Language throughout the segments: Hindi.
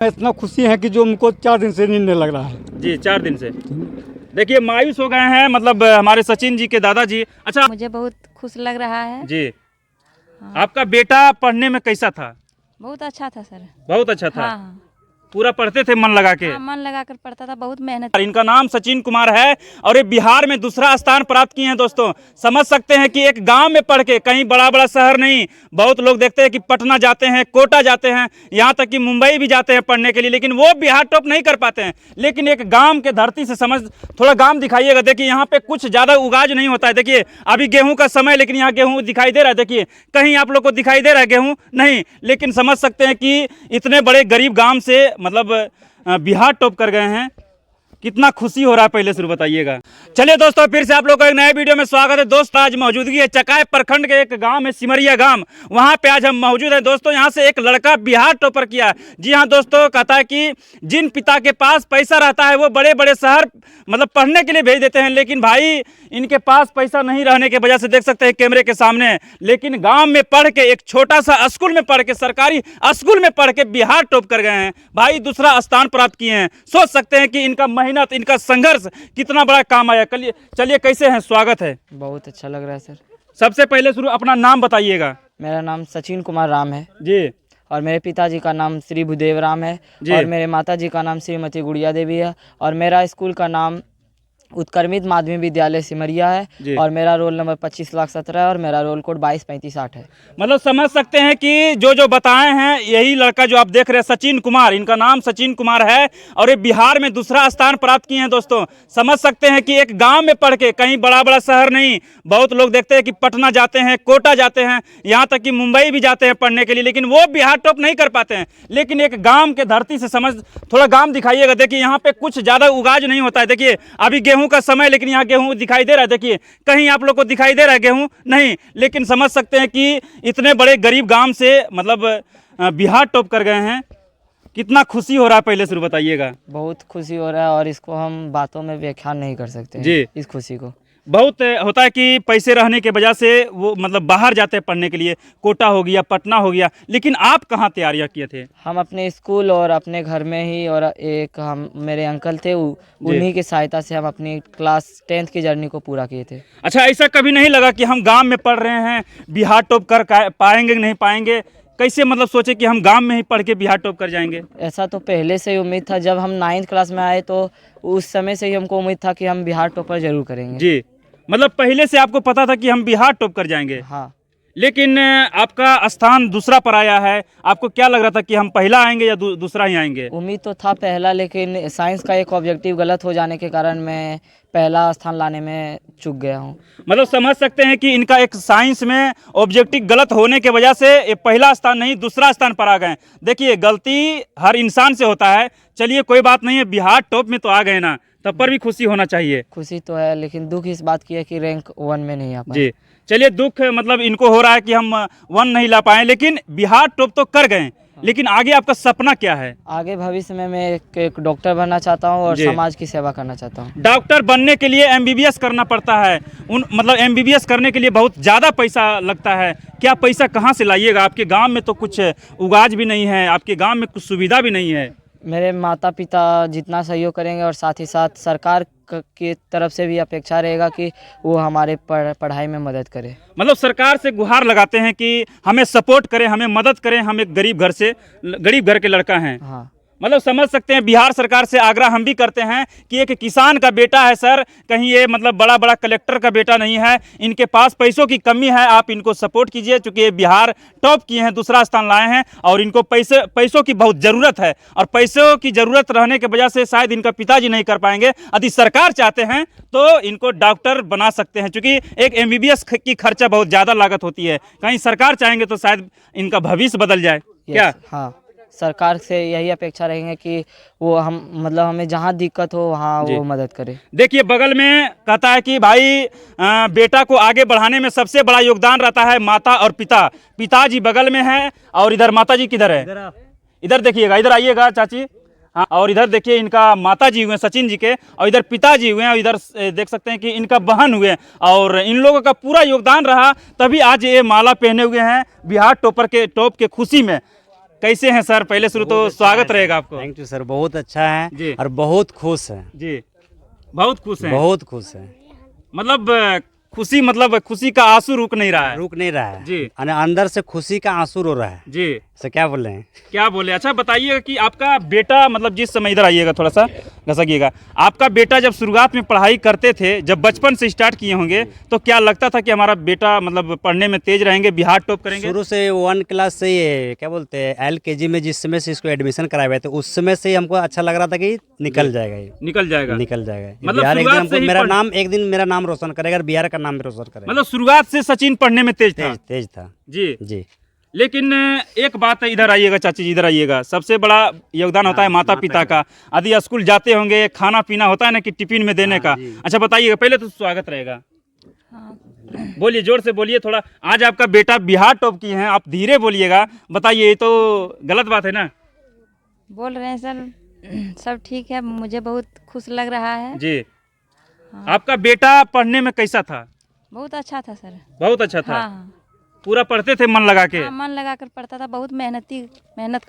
इतना खुशी है कि जो हमको 4 दिन से नींद नहीं लग रहा है जी। 4 दिन से देखिए मायूस हो गए हैं, मतलब हमारे सचिन जी के दादाजी। अच्छा, मुझे बहुत खुश लग रहा है। जी। हाँ। आपका बेटा पढ़ने में कैसा था? बहुत अच्छा था सर। बहुत अच्छा था। हाँ, पूरा पढ़ते थे मन लगा के? हाँ, मन लगा कर पढ़ता था, बहुत मेहनत। इनका नाम सचिन कुमार है और ये बिहार में दूसरा स्थान प्राप्त किए हैं। दोस्तों समझ सकते हैं कि एक गांव में पढ़ के, कहीं बड़ा बड़ा शहर नहीं, बहुत लोग देखते हैं कि पटना जाते हैं, कोटा जाते हैं, यहाँ तक कि मुंबई भी जाते हैं पढ़ने के लिए, लेकिन वो बिहार टॉप नहीं कर पाते हैं। लेकिन एक गांव के धरती से समझ, थोड़ा गांव दिखाइएगा। देखिए यहाँ पे कुछ ज़्यादा उगाज नहीं होता है। देखिए अभी गेहूँ का समय, लेकिन यहाँ गेहूँ दिखाई दे रहा है। देखिए कहीं आप लोग को दिखाई दे रहा है गेहूँ? नहीं। लेकिन समझ सकते हैं कि इतने बड़े गरीब गांव से मतलब बिहार टॉप कर गए हैं। कितना खुशी हो रहा है, पहले शुरू बताइएगा। चलिए दोस्तों, फिर से आप लोगों का एक नए वीडियो में स्वागत है। दोस्तों आज मौजूदगी है चकाय प्रखंड के एक गांव में, सिमरिया गांव। वहां पे आज हम मौजूद हैं। दोस्तों यहां से एक लड़का बिहार टॉपर किया। जी हां दोस्तों, कहता है कि जिन पिता के पास पैसा रहता है वो बड़े बड़े शहर मतलब पढ़ने के लिए भेज देते हैं, लेकिन भाई इनके पास पैसा नहीं रहने की वजह से देख सकते हैं कैमरे के सामने, लेकिन गाँव में पढ़ के, एक छोटा सा स्कूल में पढ़ के, सरकारी स्कूल में पढ़ के बिहार टॉप कर गए हैं भाई, दूसरा स्थान प्राप्त किए हैं। सोच सकते हैं कि इनका मेहनत, इनका संघर्ष कितना बड़ा काम आया। चलिए कैसे हैं, स्वागत है। बहुत अच्छा लग रहा है सर। सबसे पहले शुरू अपना नाम बताइएगा। मेरा नाम सचिन कुमार राम है जी। और मेरे पिताजी का नाम श्री भूदेव राम है और मेरे माताजी का नाम श्रीमती गुड़िया देवी है और मेरा स्कूल का नाम उत्क्रमित माध्यमिक विद्यालय सिमरिया है और मेरा रोल नंबर 25,17 है और मेरा रोल कोड 2235 है। मतलब समझ सकते हैं कि जो बताए हैं, यही लड़का जो आप देख रहे हैं सचिन कुमार, इनका नाम सचिन कुमार है और ये बिहार में दूसरा स्थान प्राप्त किए हैं। दोस्तों समझ सकते हैं कि एक गांव में पढ़ के, कहीं बड़ा बड़ा शहर नहीं, बहुत लोग देखते हैं कि पटना जाते हैं, कोटा जाते हैं, यहाँ तक कि मुंबई भी जाते हैं पढ़ने के लिए, लेकिन वो बिहार टॉप नहीं कर पाते हैं। लेकिन एक गाँव के धरती से समझ, थोड़ा गाँव दिखाइएगा। देखिए यहाँ पे कुछ ज़्यादा उगाज नहीं होता है। देखिए अभी गेहूं का समय, लेकिन यहाँ गेहूं दिखाई दे रहा है। देखिए कहीं आप लोग को दिखाई दे रहा है गेहूं? नहीं। लेकिन समझ सकते हैं कि इतने बड़े गरीब गांव से मतलब बिहार टॉप कर गए हैं। कितना खुशी हो रहा है, पहले शुरू बताइएगा। बहुत खुशी हो रहा है और इसको हम बातों में व्याख्यान नहीं कर सकते हैं जी। इस खुशी को। बहुत होता है कि पैसे रहने के वजह से वो मतलब बाहर जाते हैं पढ़ने के लिए, कोटा हो गया, पटना हो गया, लेकिन आप कहाँ तैयारियां किए थे? हम अपने स्कूल और अपने घर में ही, और एक हम मेरे अंकल थे, उन्हीं की सहायता से हम अपनी क्लास 10th की जर्नी को पूरा किए थे। अच्छा, ऐसा कभी नहीं लगा कि हम गांव में पढ़ रहे हैं, बिहार टॉप कर पाएंगे कि नहीं पाएंगे? कैसे मतलब सोचे कि हम गांव में ही पढ़ के बिहार टॉप कर जाएंगे? ऐसा तो पहले से ही उम्मीद था। जब हम 9th क्लास में आए तो उस समय से ही हमको उम्मीद था कि हम बिहार टॉपर जरूर करेंगे। जी, मतलब पहले से आपको पता था कि हम बिहार टॉप कर जाएंगे? हाँ। लेकिन आपका स्थान दूसरा पर आया है। आपको क्या लग रहा था कि हम पहला आएंगे या दूसरा ही आएंगे? उम्मीद तो था पहला, लेकिन साइंस का एक ऑब्जेक्टिव गलत हो जाने के कारण मैं पहला स्थान लाने में चूक गया हूँ। मतलब समझ सकते हैं कि इनका एक साइंस में ऑब्जेक्टिव गलत होने की वजह से ये पहला स्थान नहीं दूसरा स्थान पर आ गए। देखिए गलती हर इंसान से होता है। चलिए कोई बात नहीं है, बिहार टॉप में तो आ गए ना, तब पर भी खुशी होना चाहिए। खुशी तो है, लेकिन दुख इस बात की है कि रैंक 1 में नहीं आ पाए। जी। चलिए दुख मतलब इनको हो रहा है कि हम 1 नहीं ला पाए, लेकिन बिहार टॉप तो कर गए। लेकिन आगे आपका सपना क्या है? आगे भविष्य में मैं एक डॉक्टर बनना चाहता हूं और समाज की सेवा करना चाहता हूं। डॉक्टर बनने के लिए MBBS करना पड़ता है। मतलब MBBS करने के लिए बहुत ज़्यादा पैसा लगता है। क्या पैसा कहाँ से लाइएगा? आपके गांव में तो कुछ उगाज भी नहीं है, आपके गांव में कुछ सुविधा भी नहीं है। मेरे माता पिता जितना सहयोग करेंगे और साथ ही साथ सरकार की तरफ से भी अपेक्षा रहेगा कि वो हमारे पढ़ाई में मदद करे। मतलब सरकार से गुहार लगाते हैं कि हमें सपोर्ट करें, हमें मदद करें, हम एक गरीब घर के लड़का हैं। हाँ। मतलब समझ सकते हैं बिहार सरकार से आग्रह हम भी करते हैं कि एक किसान का बेटा है सर, कहीं ये मतलब बड़ा बड़ा कलेक्टर का बेटा नहीं है, इनके पास पैसों की कमी है, आप इनको सपोर्ट कीजिए। चूँकि ये बिहार टॉप किए हैं, दूसरा स्थान लाए हैं और इनको पैसों की बहुत ज़रूरत है और पैसों की ज़रूरत रहने की वजह से शायद इनका पिताजी नहीं कर पाएंगे। यदि सरकार चाहते हैं तो इनको डॉक्टर बना सकते हैं, चूँकि एक MBBS की खर्चा बहुत ज़्यादा लागत होती है। कहीं सरकार चाहेंगे तो शायद इनका भविष्य बदल जाए। क्या? हाँ, सरकार से यही अपेक्षा रहेंगे कि वो हमें जहाँ दिक्कत हो वहाँ वो मदद करे। देखिए बगल में कहता है कि भाई बेटा को आगे बढ़ाने में सबसे बड़ा योगदान रहता है माता और पिता। पिताजी बगल में है और इधर माताजी किधर है? इधर देखिएगा, इधर आइएगा चाची। हाँ, और इधर देखिए इनका माताजी हुए सचिन जी के, और इधर पिताजी हुए हैं, और इधर देख सकते हैं कि इनका बहन हुए, और इन लोगों का पूरा योगदान रहा, तभी आज ये माला पहने हुए हैं बिहार टॉप के खुशी में। कैसे हैं सर? पहले शुरू तो स्वागत रहेगा आपको। थैंक यू सर, बहुत अच्छा जी। है और बहुत खुश है, जी, बहुत खुश हैं। बहुत खुश है, मतलब खुशी का आंसू रुक नहीं रहा है। रुक नहीं रहा है जी। और अंदर से खुशी का आंसू रो रहा है। जी, सर क्या बोल रहे हैं? क्या बोले? अच्छा बताइएगा कि आपका बेटा, मतलब जिस समय, इधर आइएगा थोड़ा सा, घसकिएगा, आपका बेटा जब शुरुआत में पढ़ाई करते थे, जब बचपन से स्टार्ट किए होंगे, तो क्या लगता था कि हमारा बेटा मतलब पढ़ने में तेज रहेंगे, बिहार टॉप करेंगे? शुरू से 1 क्लास से ये क्या बोलते हैं LKG में जिस समय से इसको एडमिशन कराए हुए थे, उस समय से हमको अच्छा लग रहा था कि निकल जाएगा ये, निकल जाएगा। निकल जाएगा मतलब बिहार। एक दिन शुरुआत से हमको ही एक दिन मेरा नाम रोशन करेगा और बिहार का नाम भी रोशन करेगा। मतलब शुरुआत से सचिन पढ़ने में तेज था। तेज था जी। जी। लेकिन एक बात है, इधर आइएगा चाची जी, इधर आइएगा, सबसे बड़ा योगदान होता है माता पिता का। यदि स्कूल जाते होंगे, खाना पीना होता है ना कि टिफिन में देने का। अच्छा बताइएगा, पहले तो स्वागत रहेगा। हाँ, बोलिए, जोर से बोलिए थोड़ा। आज आपका बेटा बिहार टॉप की है, आप धीरे बोलिएगा। बताइए, ये तो गलत बात है ना? बोल रहे हैं सर, सब ठीक है, मुझे बहुत खुश लग रहा है। जी। आपका बेटा पढ़ने में कैसा था? बहुत अच्छा था सर। बहुत अच्छा था। हाँ, पूरा पढ़ते थे मन लगा के? हाँ, मन लगा कर पढ़ता था, बहुत मेहनत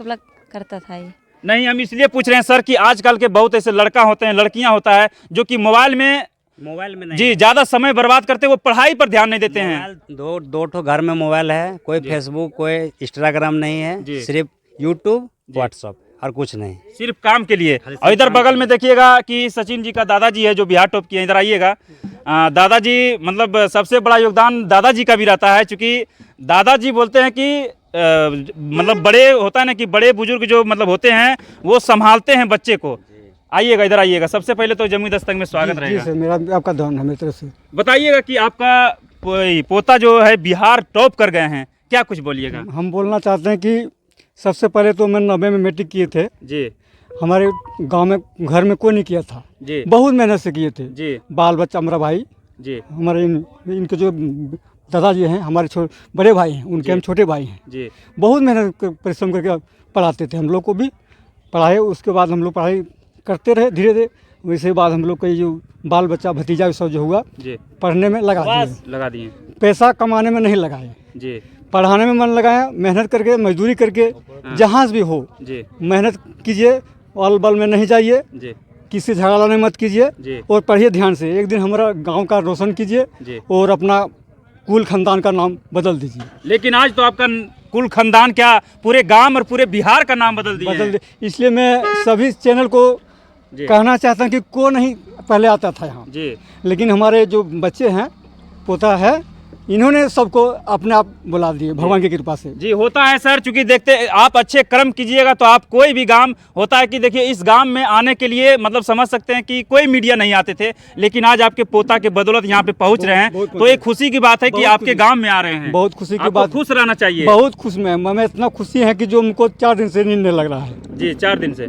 करता था ये। नहीं, हम इसलिए पूछ रहे हैं सर कि आजकल के बहुत ऐसे लड़का होते हैं, लड़कियां होता है, जो कि मोबाइल में नहीं, जी ज्यादा समय बर्बाद करते, वो पढ़ाई पर ध्यान नहीं देते हैं। मोबाइल दो ठो घर में मोबाइल है, कोई फेसबुक कोई इंस्टाग्राम नहीं जी। है, सिर्फ यूट्यूब व्हाट्सअप और कुछ नहीं, सिर्फ काम के लिए। और इधर बगल में देखिएगा कि सचिन जी का दादाजी है जो बिहार टॉप किए। इधर आइएगा। दादाजी, मतलब सबसे बड़ा योगदान दादाजी का भी रहता है, क्योंकि दादाजी बोलते हैं कि मतलब बड़े होता है ना कि बड़े बुजुर्ग जो मतलब होते हैं, वो संभालते हैं बच्चे को। आइएगा, इधर आइएगा। सबसे पहले तो जमुई दस्तक में स्वागत जी रहेगा। सर, मेरा आपका धन है मेरी तरफ से। बताइएगा कि आपका पोता जो है बिहार टॉप कर गए हैं, क्या कुछ बोलिएगा? हम बोलना चाहते हैं कि सबसे पहले तो मैं 90 में मैट्रिक किए थे। जी। हमारे गांव में घर में कोई नहीं किया था। जी। बहुत मेहनत से किए थे। जी। बाल बच्चा मेरा भाई, जी। हमारे इनके जो दादाजी हैं, हमारे बड़े भाई हैं, उनके हम छोटे भाई हैं। जी। बहुत मेहनत परिश्रम करके पढ़ाते थे, हम लोग को भी पढ़ाए। उसके बाद हम लोग पढ़ाई करते रहे धीरे धीरे। वैसे बाद हम लोग का जो बाल बच्चा भतीजा सब जो हुआ, जी, पढ़ने में लगा दिए। पैसा कमाने में नहीं लगाए, जी, पढ़ाने में मन लगाया। मेहनत करके, मजदूरी करके, जहाँ से भी हो जी, मेहनत कीजिए, अल बल में नहीं जाइए, जी, किसी झगड़ा लड़ाई मत कीजिए जी, और पढ़िए ध्यान से। एक दिन हमारा गांव का रोशन कीजिए जी। और अपना कुल खानदान का नाम बदल दीजिए। लेकिन आज तो आपका कुल खानदान क्या, पूरे गांव और पूरे बिहार का नाम बदल दिए। इसलिए मैं सभी चैनल को कहना चाहता हूँ कि को नहीं पहले आता था यहाँ जी, लेकिन हमारे जो बच्चे हैं, पोता है, इन्होंने सबको अपने आप बुला दिए भगवान की कृपा से। जी। होता है सर, चूंकि देखते आप अच्छे कर्म कीजिएगा तो आप कोई भी गांव होता है कि देखिए इस गांव में आने के लिए मतलब समझ सकते हैं कि कोई मीडिया नहीं आते थे, लेकिन आज आपके पोता के बदौलत यहाँ पे पहुंच रहे हैं, तो एक खुशी की बात है कि आपके गांव में आ रहे हैं। बहुत खुशी की आपको बात, खुश रहना चाहिए। बहुत खुश मैं इतना खुशी है कि जो हमको 4 दिन से नींद नहीं लग रहा है। जी, 4 दिन से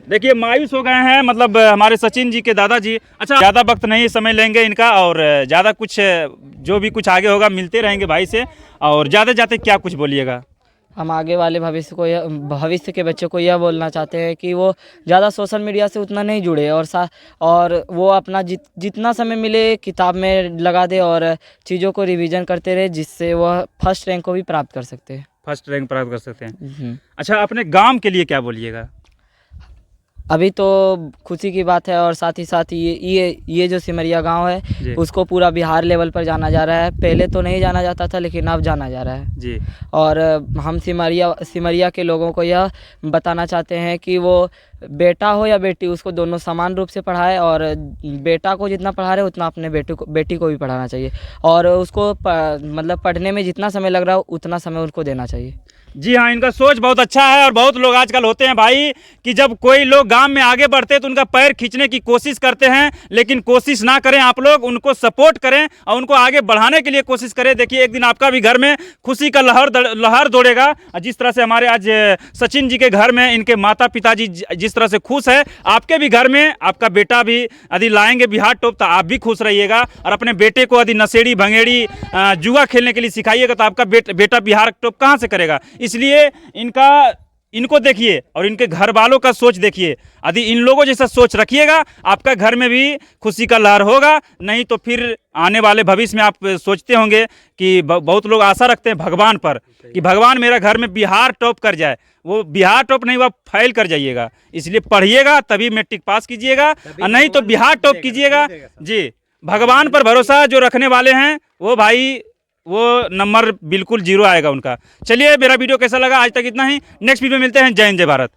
देखिए मायूस हो गए हैं, मतलब हमारे सचिन जी के दादाजी। अच्छा, ज़्यादा वक्त नहीं समय लेंगे इनका, और ज़्यादा कुछ जो भी कुछ आगे होगा मिलते रहेंगे भाई से। और ज़्यादा जाते क्या कुछ बोलिएगा? हम आगे वाले भविष्य के बच्चों को यह बोलना चाहते हैं कि वो ज़्यादा सोशल मीडिया से उतना नहीं जुड़े, और वो अपना जितना समय मिले किताब में लगा दे और चीज़ों को रिवीजन करते रहे, जिससे वह फर्स्ट रैंक को भी प्राप्त कर सकते हैं। फर्स्ट रैंक प्राप्त कर सकते हैं। अच्छा, अपने गांव के लिए क्या बोलिएगा? अभी तो खुशी की बात है, और साथ ही साथ ये जो सिमरिया गांव है उसको पूरा बिहार लेवल पर जाना जा रहा है। पहले तो नहीं जाना जाता था, लेकिन अब जाना जा रहा है जी। और हम सिमरिया के लोगों को यह बताना चाहते हैं कि वो बेटा हो या बेटी, उसको दोनों समान रूप से पढ़ाए, और बेटा को जितना पढ़ा रहे उतना अपने बेटी को भी पढ़ाना चाहिए, और उसको मतलब पढ़ने में जितना समय लग रहा हो उतना समय उनको देना चाहिए। जी हाँ, इनका सोच बहुत अच्छा है। और बहुत लोग आजकल होते हैं भाई कि जब कोई लोग गांव में आगे बढ़ते हैं तो उनका पैर खींचने की कोशिश करते हैं, लेकिन कोशिश ना करें, आप लोग उनको सपोर्ट करें और उनको आगे बढ़ाने के लिए कोशिश करें। देखिए एक दिन आपका भी घर में खुशी का लहर दौड़ेगा। जिस तरह से हमारे आज सचिन जी के घर में इनके माता पिताजी जिस तरह से खुश है, आपके भी घर में आपका बेटा भी यदि लाएंगे बिहार टॉप तो आप भी खुश रहिएगा। और अपने बेटे को यदि नशेड़ी भंगेड़ी जुआ खेलने के लिए सिखाइएगा तो आपका बेटा बिहार टॉप कहाँ से करेगा। इसलिए इनका इनको देखिए और इनके घर वालों का सोच देखिए। यदि इन लोगों जैसा सोच रखिएगा आपका घर में भी खुशी का लहर होगा। नहीं तो फिर आने वाले भविष्य में आप सोचते होंगे कि बहुत लोग आशा रखते हैं भगवान पर कि भगवान मेरा घर में बिहार टॉप कर जाए। वो बिहार टॉप नहीं, वो फेल कर जाइएगा। इसलिए पढ़िएगा तभी मैट्रिक पास कीजिएगा, और नहीं तो बिहार टॉप कीजिएगा। जी, भगवान पर भरोसा जो रखने वाले हैं वो भाई वो नंबर बिल्कुल 0 आएगा उनका। चलिए, मेरा वीडियो कैसा लगा आज तक इतना ही। नेक्स्ट वीडियो में मिलते हैं। जय हिंद, जय भारत।